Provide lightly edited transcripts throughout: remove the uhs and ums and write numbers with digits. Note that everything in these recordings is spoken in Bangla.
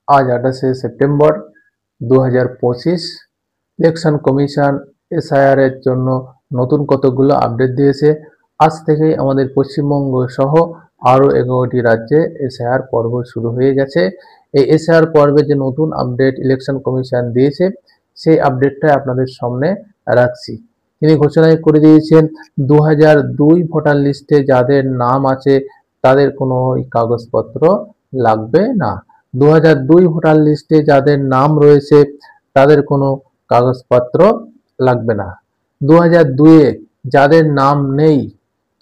আজ 28শে সেপ্টেম্বর 2025। ইলেকশন কমিশন এসআইআর এর জন্য নতুন কতগুলো আপডেট দিয়েছে। আজ থেকেই আমাদের পশ্চিমবঙ্গ সহ আরও 11টি রাজ্যে এসআইআর পর্ব শুরু হয়ে গেছে। এই এসআইআর পর্বে যে নতুন আপডেট ইলেকশন কমিশন দিয়েছে সেই আপডেটটা আপনাদের সামনে রাখছি। তিনি ঘোষণা করে দিয়েছেন 2002 ভোটার লিস্টে যাদের নাম আছে তাদের কোনো কাগজপত্র লাগবে না। 2002 ভোটার লিস্টে যাদের নাম রয়েছে তাদের কোনো কাগজপত্র লাগবে না। 2002-এ যাদের নাম নেই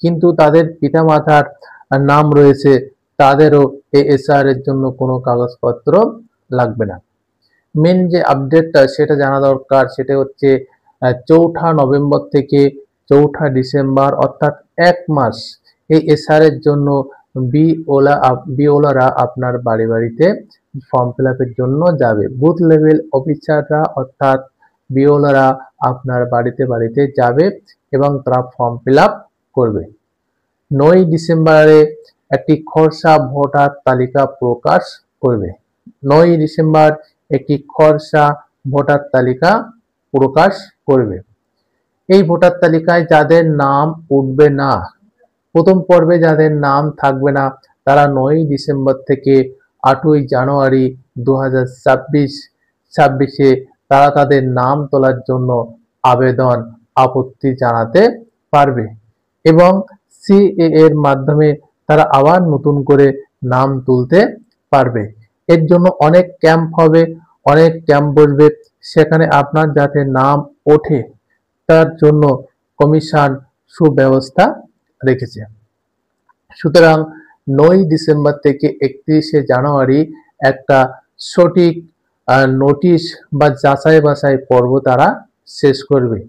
কিন্তু তাদের পিতামাতার নাম রয়েছে তাদেরও এসআইআর এর জন্য কোনো কাগজপত্র লাগবে না। মেন যে আপডেটটা সেটা জানা দরকার, সেটা হচ্ছে 4 নভেম্বর থেকে 4 ডিসেম্বর অর্থাৎ 1 মাস এই এসআইআর এর জন্য বিওলারা আপনার বাড়িতে ফর্ম ফিল আপের জন্য যাবে। বুথ লেভেল অফিসাররা অর্থাৎ বিওলারা আপনার বাড়িতে যাবে এবং তারা ফর্ম ফিল আপ করবে। 9 ডিসেম্বরে একটি খসড়া ভোটার তালিকা প্রকাশ করবে। 9 ডিসেম্বর একটি খসড়া ভোটার তালিকা প্রকাশ করবে। এই ভোটার তালিকায় যাদের নাম উঠবে না, প্রথম পর্বে যাদের নাম থাকবে না, তারা 9 ডিসেম্বর থেকে 8ই জানুয়ারি 2026 তারা তাদের নাম তোলার জন্য আবেদন আপত্তি জানাতে পারবে এবং সিএএ এর মাধ্যমে তারা আবার নতুন করে নাম তুলতে পারবে। এর জন্য অনেক ক্যাম্প হবে, অনেক ক্যাম্প বসবে, সেখানে আপনার যাতে নাম ওঠে তার জন্য কমিশন সুব্যবস্থা রেখেছে। সুতরাং 9 ডিসেম্বর থেকে 31শে জানুয়ারি একটা সঠিক নোটিশ বা যাচাই বাছাই পর্ব তারা শেষ করবে।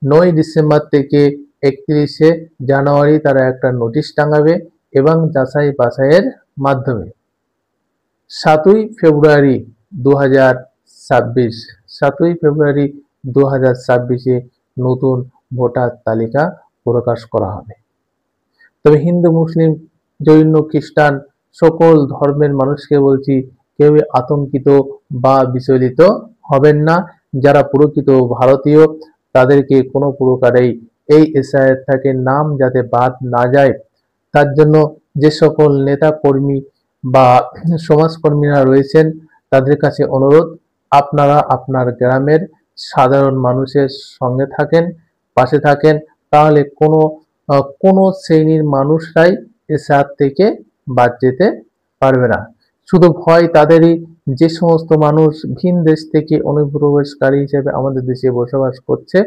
9 ডিসেম্বর থেকে 31শে জানুয়ারি তারা একটা নোটিশ টাঙাবে এবং যাচাই বাছাইয়ের মাধ্যমে 7ই ফেব্রুয়ারি 2026 নতুন ভোটার তালিকা প্রকাশ করা হবে। তবে হিন্দু, মুসলিম, জৈন, খ্রিস্টান সকল ধর্মের মানুষকে বলছি, কেউ আতঙ্কিত বা বিচলিত হবেন না। যারা প্রকৃত ভারতীয় তাদেরকে কোনো প্রকারেই এই এসআইআর থেকে নাম যাতে বাদ না যায় তার জন্য যে সকল নেতা কর্মী বা সমাজকর্মীরা রয়েছেন তাদের কাছে অনুরোধ, আপনারা আপনার গ্রামের সাধারণ মানুষের সঙ্গে থাকেন, পাশে থাকেন, তাহলে কোনো শ্রেণীর মানুষরাই এসআইআর থেকে বাদ যেতে পারবে না। শুধু ভয় তাদেরই যে সমস্ত মানুষ ভিন দেশ থেকে অনুপ্রবেশকারী হিসেবে আমাদের দেশে বসবাস করছে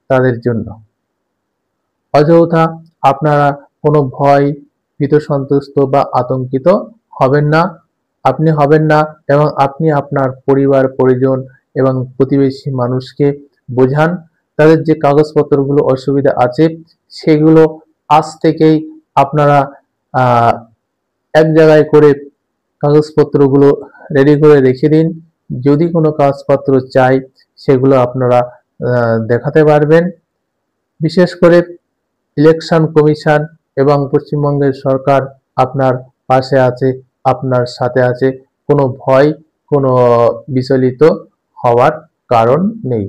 তাদের জন্য। অযথা আপনারা কোনো ভয়, ভীত সন্ত্রস্ত বা আতঙ্কিত হবেন না। আপনি হবেন না এবং আপনি আপনার পরিবার পরিজন এবং প্রতিবেশী মানুষকে বোঝান তাদের যে কাগজপত্রগুলো অসুবিধা আছে সেগুলো আজ থেকেই আপনারা এক জায়গায় করে কাগজপত্রগুলো রেডি করে রেখে দিন। যদি কোনো কাগজপত্র চাই সেগুলো আপনারা দেখাতে পারবেন। বিশেষ করে ইলেকশন কমিশন এবং পশ্চিমবঙ্গের সরকার আপনার পাশে আছে, আপনার সাথে আছে। কোনো ভয়, কোনো বিচলিত হওয়ার কারণ নেই।